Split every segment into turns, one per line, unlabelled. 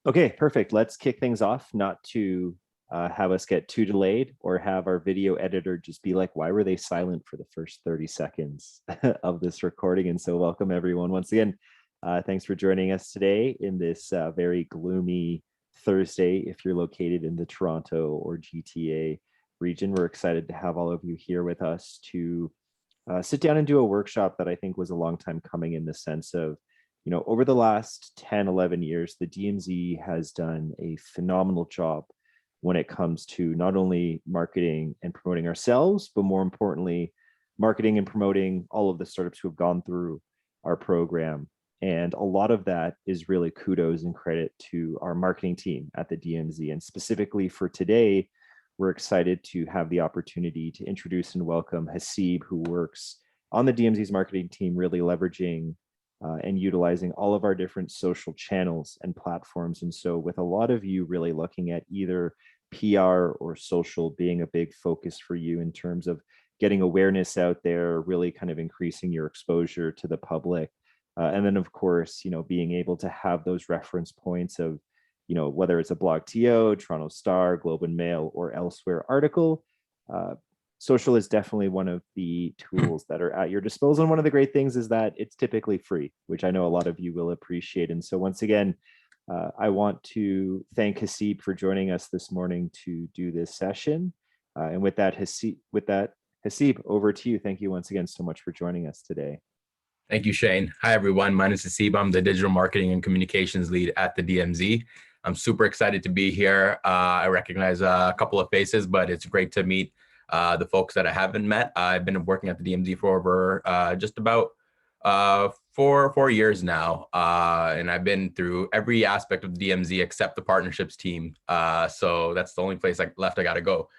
Okay, perfect. Let's kick things off, not to have us get too delayed or have our video editor just be like, why were they silent for the first 30 seconds of this recording? And so welcome everyone once again. Thanks for joining us today in this very gloomy Thursday. If you're located in the Toronto or GTA region, we're excited to have all of you here with us to sit down and do a workshop that I think was a long time coming, in the sense of, over the last 10, 11 years, the DMZ has done a phenomenal job when it comes to not only marketing and promoting ourselves, but more importantly, marketing and promoting all of the startups who have gone through our program. And a lot of that is really kudos and credit to our marketing team at the DMZ. And specifically for today, we're excited to have the opportunity to introduce and welcome Haseeb, who works on the DMZ's marketing team, really leveraging and utilizing all of our different social channels and platforms. And so with a lot of you really looking at either PR or social being a big focus for you in terms of getting awareness out there, really kind of increasing your exposure to the public. And then of course, being able to have those reference points of, whether it's a blog TO, Toronto Star, Globe and Mail, or elsewhere article, social is definitely one of the tools that are at your disposal. And one of the great things is that it's typically free, which I know a lot of you will appreciate. And so once again, I want to thank Haseeb for joining us this morning to do this session. And with that, Haseeb, over to you. Thank you once again so much for joining us today.
Thank you, Shane. Hi, everyone. My name is Haseeb. I'm the digital marketing and communications lead at the DMZ. I'm super excited to be here. I recognize a couple of faces, but it's great to meet the folks that I haven't met. I've been working at the DMZ for over just about 4 years now. And I've been through every aspect of the DMZ except the partnerships team. So that's the only place left I got to go.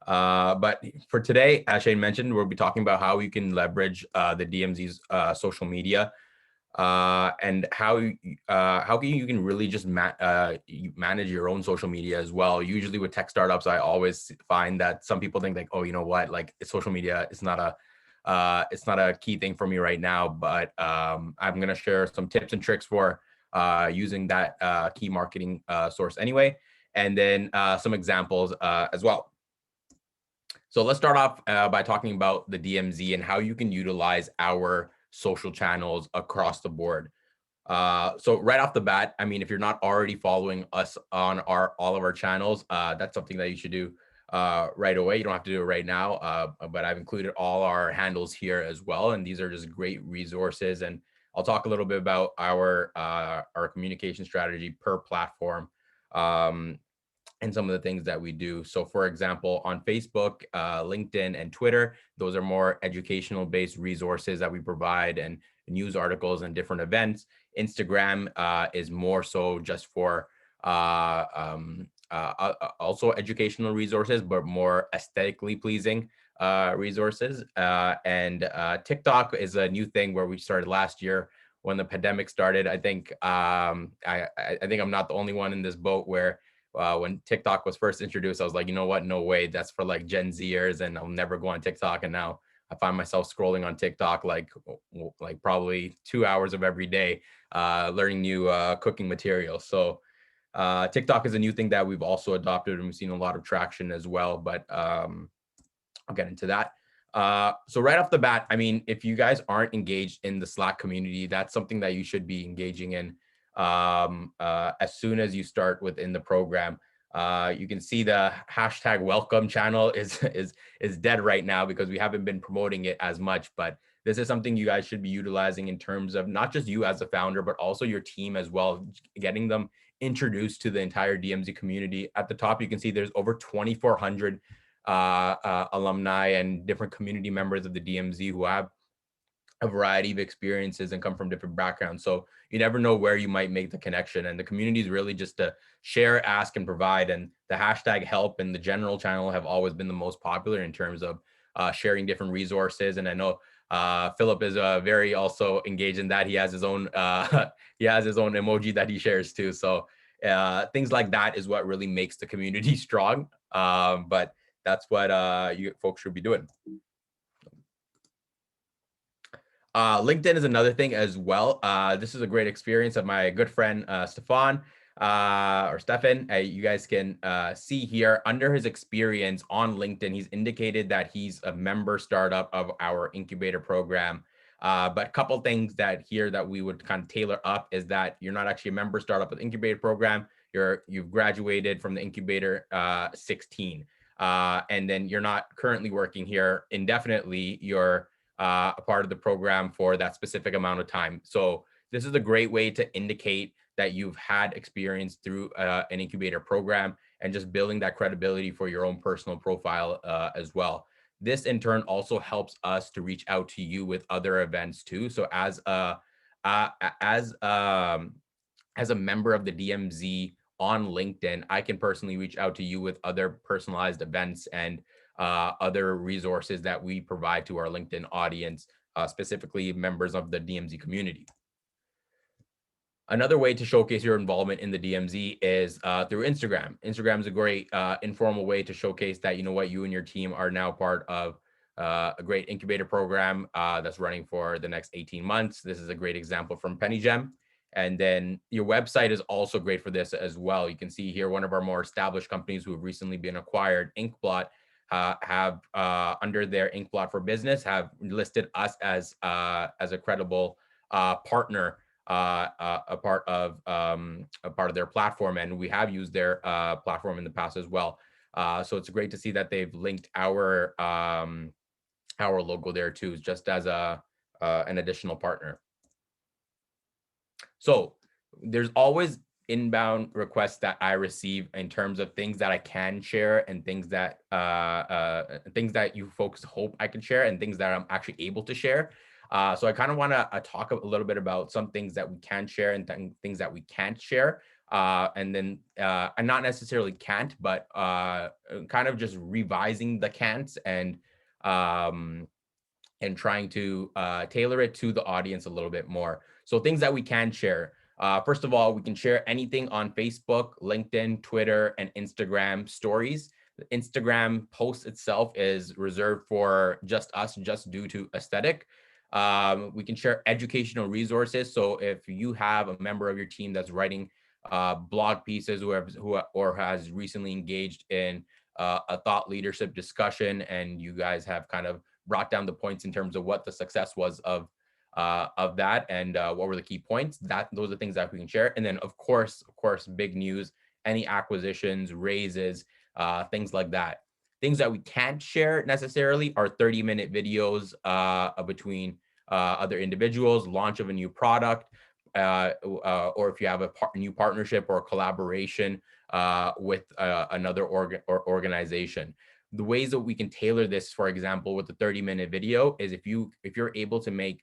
But for today, as Shane mentioned, we'll be talking about how you can leverage the DMZ's social media and how you can really just manage your own social media as well. Usually with tech startups, I always find that some people think like, oh, you know what, like social media is not a key thing for me right now. But I'm going to share some tips and tricks for using that key marketing source anyway, and then some examples as well. So let's start off by talking about the DMZ and how you can utilize our social channels across the board. So right off the bat, I mean, if you're not already following us on all of our channels, that's something that you should do right away. You don't have to do it right now, but I've included all our handles here as well. And these are just great resources. And I'll talk a little bit about our communication strategy per platform. And some of the things that we do. So for example, on Facebook, LinkedIn, and Twitter, those are more educational based resources that we provide, and news articles and different events. Instagram is more so just for also educational resources, but more aesthetically pleasing resources. And TikTok is a new thing where we started last year when the pandemic started. I think I think I'm not the only one in this boat where when TikTok was first introduced, I was like, you know what? No way. That's for like Gen Zers, and I'll never go on TikTok. And now I find myself scrolling on TikTok like probably 2 hours of every day, learning new cooking materials. So TikTok is a new thing that we've also adopted, and we've seen a lot of traction as well. But I'll get into that. So right off the bat, I mean, if you guys aren't engaged in the Slack community, that's something that you should be engaging in. As soon as you start within the program. You can see the hashtag welcome channel is dead right now because we haven't been promoting it as much, but this is something you guys should be utilizing in terms of not just you as a founder, but also your team as well, getting them introduced to the entire DMZ community. At the top, you can see there's over 2,400 alumni and different community members of the DMZ who have a variety of experiences and come from different backgrounds. So you never know where you might make the connection. And the community is really just to share, ask, and provide. And the hashtag help and the general channel have always been the most popular in terms of sharing different resources. And I know Philip is very also engaged in that. He has his own emoji that he shares too. So things like that is what really makes the community strong. But that's what you folks should be doing. LinkedIn is another thing as well. This is a great experience of my good friend, Stefan. or Stefan, you guys can see here under his experience on LinkedIn, he's indicated that he's a member startup of our incubator program. But a couple things that here that we would kind of tailor up is that you're not actually a member startup of the incubator program. You've graduated from the incubator 16. And then you're not currently working here indefinitely. You're a part of the program for that specific amount of time. So this is a great way to indicate that you've had experience through an incubator program and just building that credibility for your own personal profile as well. This in turn also helps us to reach out to you with other events too. So as a member of the DMZ on LinkedIn, I can personally reach out to you with other personalized events and other resources that we provide to our LinkedIn audience, specifically members of the DMZ community. Another way to showcase your involvement in the DMZ is through Instagram. Instagram is a great informal way to showcase that, you know what, you and your team are now part of a great incubator program that's running for the next 18 months. This is a great example from PennyGem. And then your website is also great for this as well. You can see here one of our more established companies who have recently been acquired, Inkblot, have under their Inkblot for Business have listed us as a credible partner, a part of their platform, and we have used their platform in the past as well. So it's great to see that they've linked our logo there too, just as an additional partner. So there's always inbound requests that I receive in terms of things that I can share and things that you folks hope I can share and things that I'm actually able to share. So I kind of want to talk a little bit about some things that we can share and things that we can't share. And then and not necessarily can't, but kind of just revising the can'ts and trying to tailor it to the audience a little bit more. So things that we can share. First of all, we can share anything on Facebook, LinkedIn, Twitter, and Instagram stories. The Instagram post itself is reserved for just us, just due to aesthetic. We can share educational resources. So if you have a member of your team that's writing blog pieces or has recently engaged in a thought leadership discussion, and you guys have kind of brought down the points in terms of what the success was of that and what were the key points, those are things that we can share. And then of course, big news, any acquisitions, raises, things like that. Things that we can't share necessarily are 30-minute videos between other individuals, launch of a new product, or if you have a new partnership or a collaboration with another organization. The ways that we can tailor this, for example, with the 30-minute video is if you're able to make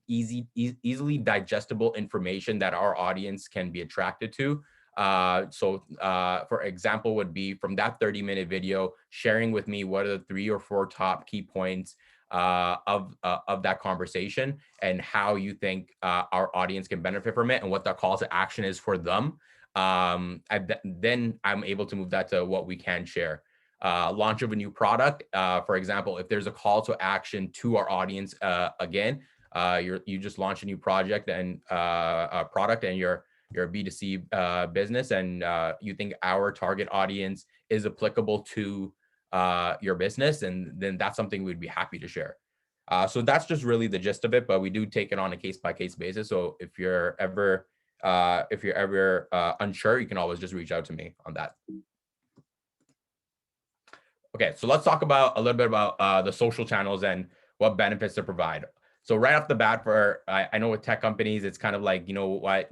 easily digestible information that our audience can be attracted to. For example, would be from that 30-minute video, sharing with me what are the 3 or 4 top key points of that conversation and how you think our audience can benefit from it and what the call to action is for them. Then I'm able to move that to what we can share. Launch of a new product. For example, if there's a call to action to our audience, again, you just launched a new project and a product, and you're a B2C business, and you think our target audience is applicable to your business, and then that's something we'd be happy to share. So that's just really the gist of it, but we do take it on a case-by-case basis. So if you're ever unsure, you can always just reach out to me on that. Okay, so let's talk about a little bit about the social channels and what benefits to provide. So right off the bat, I know with tech companies, it's kind of like, you know what,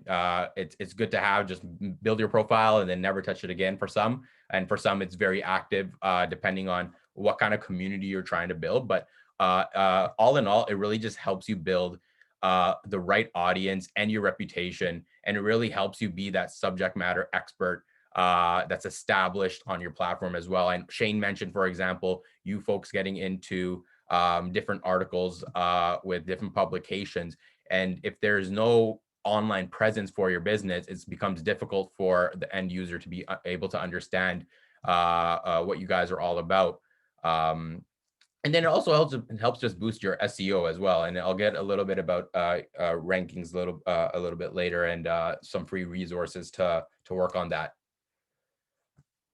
it's good to have, just build your profile and then never touch it again for some. And for some, it's very active, depending on what kind of community you're trying to build. But all in all, it really just helps you build the right audience and your reputation. And it really helps you be that subject matter expert that's established on your platform as well. And Shane mentioned, for example, you folks getting into different articles with different publications. And if there's no online presence for your business, it becomes difficult for the end user to be able to understand what you guys are all about. And then it also helps just boost your SEO as well. And I'll get a little bit about rankings a little bit later, and some free resources to work on that.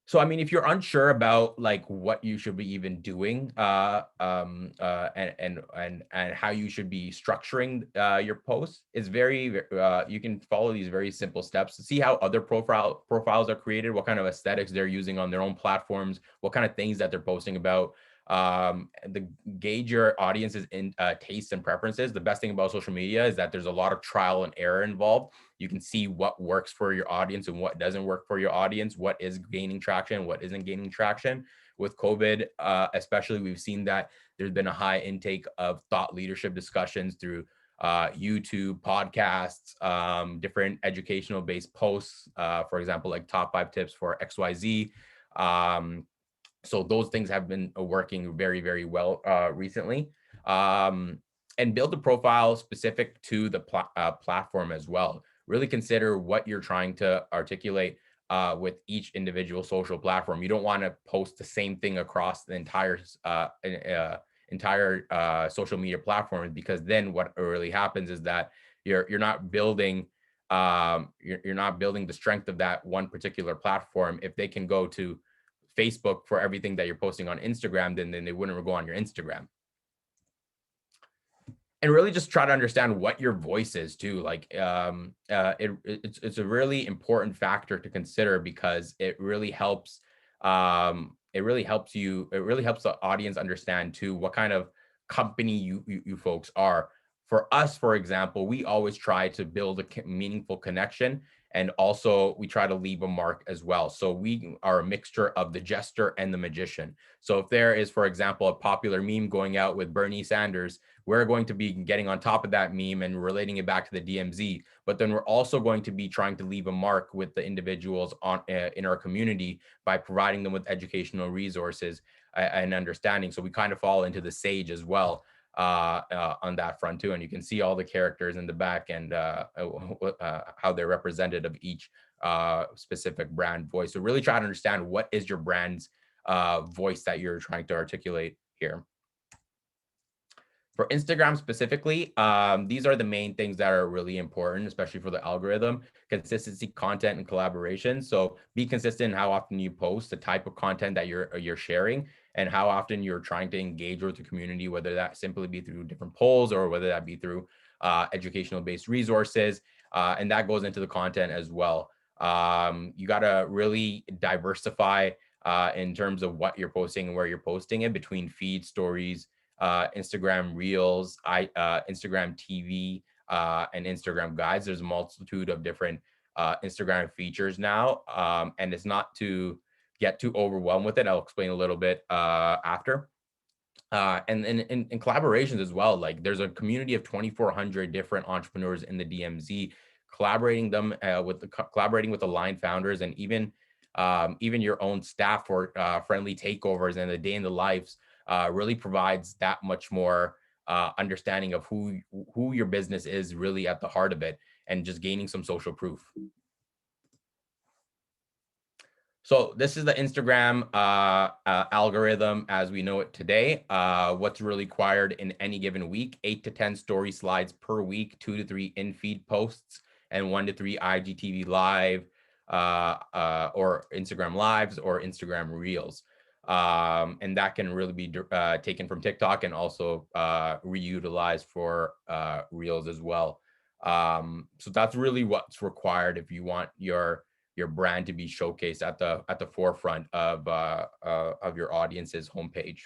So, I mean, if you're unsure about like what you should be even doing, and how you should be structuring your posts, it's you can follow these very simple steps to see how other profiles are created, what kind of aesthetics they're using on their own platforms, what kind of things that they're posting about. The gauge your audience's tastes and preferences. The best thing about social media is that there's a lot of trial and error involved. You can see what works for your audience and what doesn't work for your audience, what is gaining traction, what isn't gaining traction. With COVID, especially, we've seen that there's been a high intake of thought leadership discussions through YouTube, podcasts, different educational based posts, for example, like top 5 tips for XYZ. So those things have been working very, very well recently. And build a profile specific to the platform as well. Really consider what you're trying to articulate with each individual social platform. You don't want to post the same thing across the entire social media platforms, because then what really happens is that you're not building you're not building the strength of that one particular platform. If they can go to Facebook for everything that you're posting on Instagram, then they wouldn't go on your Instagram. And really just try to understand what your voice is too. Like it's a really important factor to consider, because it really helps the audience understand too what kind of company you folks are. For us, for example, we always try to build a meaningful connection, and also we try to leave a mark as well. So we are a mixture of the jester and the magician. So if there is, for example, a popular meme going out with Bernie Sanders, we're going to be getting on top of that meme and relating it back to the DMZ. But then we're also going to be trying to leave a mark with the individuals in our community by providing them with educational resources and understanding. So we kind of fall into the sage as well on that front too. And you can see all the characters in the back and how they're representative of each specific brand voice. So really try to understand what is your brand's voice that you're trying to articulate here. For Instagram specifically, these are the main things that are really important, especially for the algorithm: consistency, content, and collaboration. So be consistent in how often you post, the type of content that you're sharing, and how often you're trying to engage with the community, whether that simply be through different polls or whether that be through educational based resources. And that goes into the content as well. You got to really diversify in terms of what you're posting and where you're posting it, between feed, stories, Instagram Reels, Instagram TV, and Instagram Guides. There's a multitude of different Instagram features now, and it's not to get too overwhelmed with it. I'll explain a little bit after. And in collaborations as well, like there's a community of 2,400 different entrepreneurs in the DMZ, collaborating with aligned founders, and even your own staff for friendly takeovers and the day in the lives. Really provides that much more understanding of who your business is really at the heart of it, and just gaining some social proof. So this is the Instagram algorithm as we know it today. What's really required in any given week: 8 to 10 story slides per week, 2 to 3 in-feed posts, and 1 to 3 IGTV live or Instagram lives or Instagram Reels. And that can really be taken from TikTok and also reutilized for Reels as well. So that's really what's required if you want your brand to be showcased at the forefront of your audience's homepage.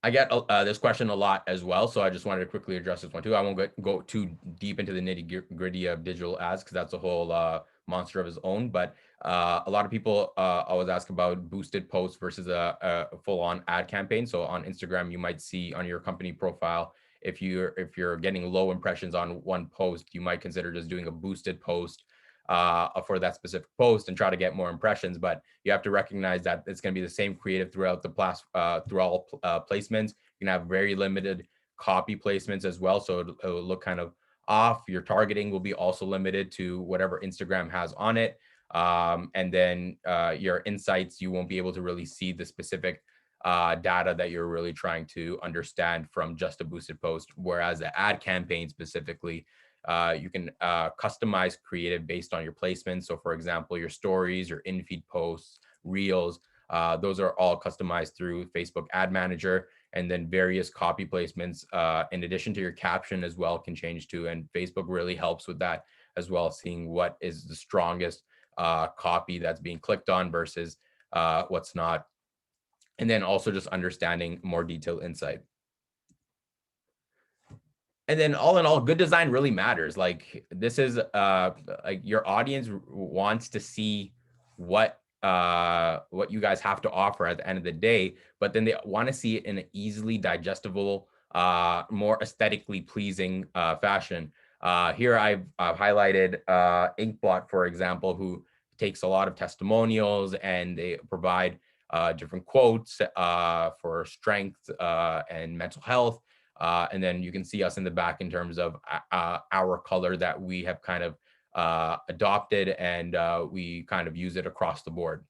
I get this question a lot as well, so I just wanted to quickly address this one too. I won't go too deep into the nitty gritty of digital ads, because that's a whole monster of its own. But a lot of people always ask about boosted posts versus a full-on ad campaign. So on Instagram, you might see on your company profile, if you're getting low impressions on one post, you might consider just doing a boosted post for that specific post and try to get more impressions. But you have to recognize that it's going to be the same creative throughout through all placements. You can have very limited copy placements as well, so it'll look kind of off. Your targeting will be also limited to whatever Instagram has on it. And then your insights, you won't be able to really see the specific data that you're really trying to understand from just a boosted post. Whereas the ad campaign specifically, you can customize creative based on your placements. So for example, your stories, your in-feed posts, reels, those are all customized through Facebook Ad Manager. And then various copy placements, in addition to your caption as well, can change too. And Facebook really helps with that as well, seeing what is the strongest copy that's being clicked on versus what's not. And then also just understanding more detailed insight. And then all in all, good design really matters. Like this is like your audience wants to see what you guys have to offer at the end of the day, but then they want to see it in an easily digestible, more aesthetically pleasing fashion. Here I've highlighted Inkblot, for example, who takes a lot of testimonials and they provide different quotes for strength and mental health. And then you can see us in the back in terms of our color that we have kind of adopted, and we kind of use it across the board.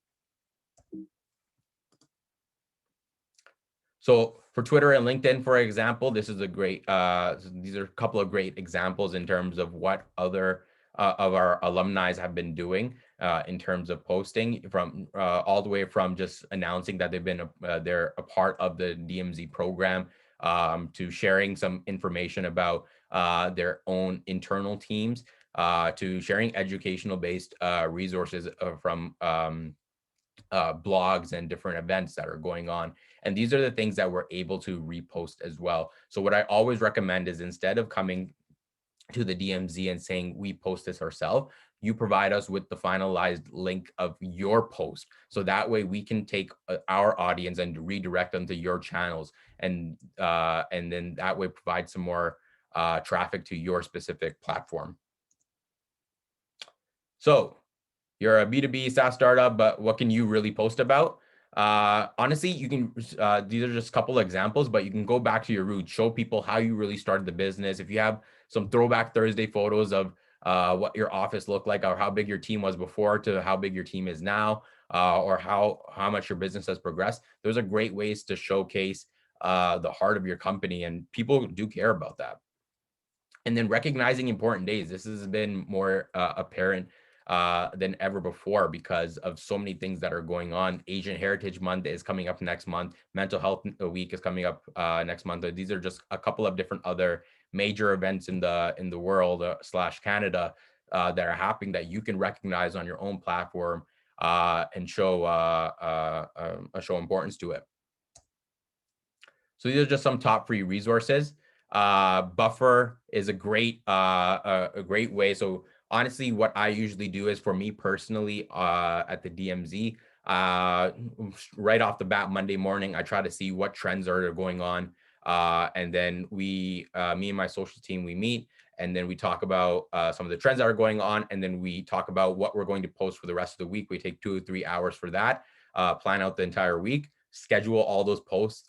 So for Twitter and LinkedIn, for example, this is a great, these are a couple of great examples in terms of what other of our alumni have been doing in terms of posting, from all the way from just announcing that they're a part of the DMZ program, to sharing some information about their own internal teams, to sharing educational based resources from blogs and different events that are going on. And these are the things that we're able to repost as well. So what I always recommend is, instead of coming to the DMZ and saying we post this ourselves, you provide us with the finalized link of your post. So that way we can take our audience and redirect them to your channels. And then that way provide some more traffic to your specific platform. So you're a B2B SaaS startup, but what can you really post about? Honestly, you can, these are just a couple of examples, but you can go back to your roots, show people how you really started the business. If you have some throwback Thursday photos of what your office looked like, or how big your team was before to how big your team is now, or how much your business has progressed, those are great ways to showcase the heart of your company, and people do care about that. And then recognizing important days. This has been more apparent than ever before because of so many things that are going on. Asian Heritage Month is coming up next month. Mental Health Week is coming up next month. These are just a couple of different other major events in the world / Canada that are happening that you can recognize on your own platform and show importance to it. So these are just some top free resources. Buffer is a great way. So honestly, what I usually do is, for me personally, at the DMZ, right off the bat, Monday morning, I try to see what trends are going on. And then me and my social team, we meet, and then we talk about some of the trends that are going on. And then we talk about what we're going to post for the rest of the week. We take 2 or 3 hours for that, plan out the entire week, schedule all those posts.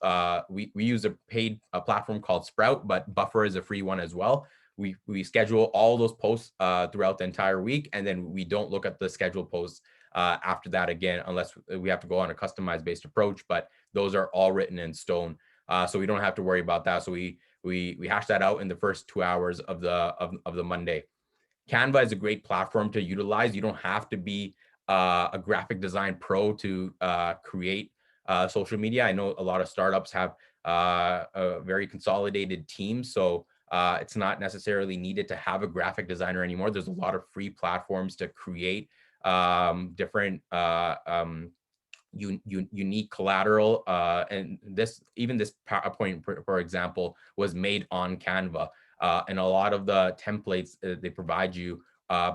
We use a paid platform called Sprout, but Buffer is a free one as well. We schedule all those posts throughout the entire week, and then we don't look at the scheduled posts after that again, unless we have to go on a customized based approach, but those are all written in stone. So we don't have to worry about that. So we hash that out in the first 2 hours of the Monday. Canva is a great platform to utilize. You don't have to be a graphic design pro to create social media. I know a lot of startups have a very consolidated team, so it's not necessarily needed to have a graphic designer anymore. There's a lot of free platforms to create different unique collateral, and this PowerPoint, for example, was made on Canva, and a lot of the templates they provide you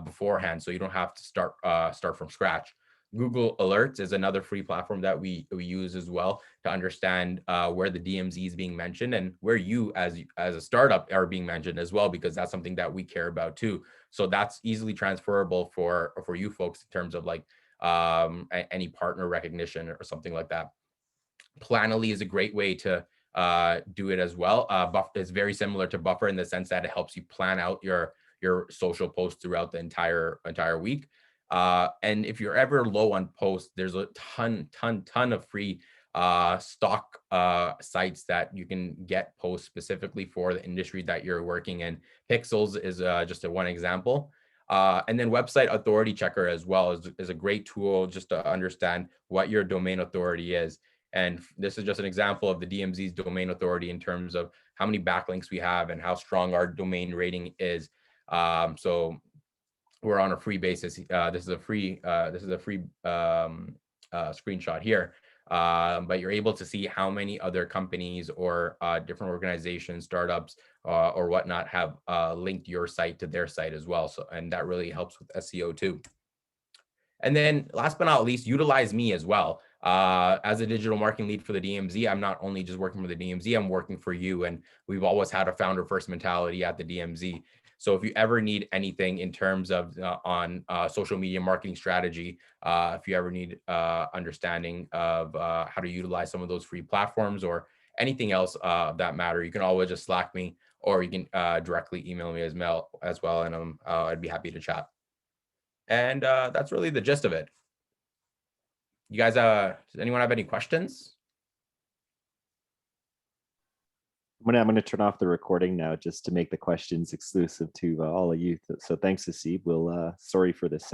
beforehand, so you don't have to start from scratch. Google Alerts is another free platform that we use as well to understand where the DMZ is being mentioned and where you as a startup are being mentioned as well, because that's something that we care about too. So that's easily transferable for you folks in terms of like any partner recognition or something like that. Planoly is a great way to do it as well. Buffer is very similar to Buffer in the sense that it helps you plan out your social posts throughout the entire week. And if you're ever low on posts, there's a ton of free stock sites that you can get posts specifically for the industry that you're working in. Pixels is just one example. And then website authority checker as well is a great tool just to understand what your domain authority is. And this is just an example of the DMZ's domain authority in terms of how many backlinks we have and how strong our domain rating is. So we're on a free basis. This is a free screenshot here. But you're able to see how many other companies or different organizations, startups, or whatnot have linked your site to their site as well. So, and that really helps with SEO too. And then last but not least, utilize me as well. As a digital marketing lead for the DMZ, I'm not only just working for the DMZ, I'm working for you. And we've always had a founder first mentality at the DMZ. So if you ever need anything in terms of on social media marketing strategy, if you ever need understanding of how to utilize some of those free platforms or anything else of that matter, you can always just Slack me, or you can directly email me as well, and I'd be happy to chat. And that's really the gist of it. You guys, does anyone have any questions?
I'm gonna turn off the recording now just to make the questions exclusive to all of you. So thanks, Haseeb. Sorry for this.